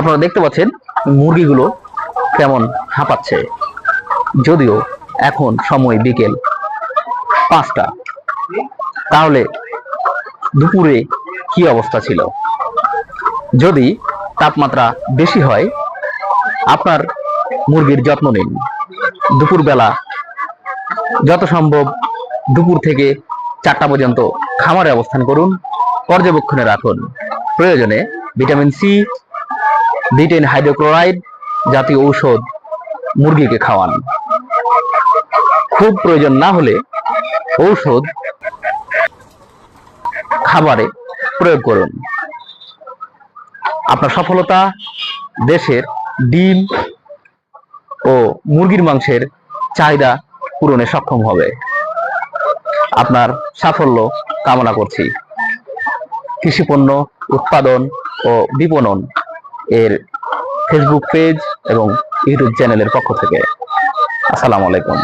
আপনারা দেখতে পাচ্ছেন মুরগিগুলো কেমন হাঁপাচ্ছে, যদিও এখন সময় বিকেল 5টা। তাহলে দুপুরে কি অবস্থা ছিল? যদি তাপমাত্রা বেশি হয়, আপনার মুরগির যত্ন নিন। দুপুরবেলা যত সম্ভব দুপুর থেকে 4টা পর্যন্ত খামারে অবস্থান করুন, পর্যবেক্ষণে রাখুন। প্রয়োজনে ভিটামিন সি, B10 হাইড্রোক্লোরাইড জাতীয় ঔষধ মুরগিকে খাওয়ান। খুব প্রয়োজন না হলে ঔষধ খাবারে প্রয়োগ করুন। আপনার সফলতা দেশের ডিম ও মুরগির মাংসের চাহিদা পূরণে সক্ষম হবে। আপনার সাফল্য কামনা করছি। কৃষিপণ্য উৎপাদন ও বিপণন এর ফেসবুক পেজ এবং ইউটিউব চ্যানেলের পক্ষ থেকে আসসালামু আলাইকুম।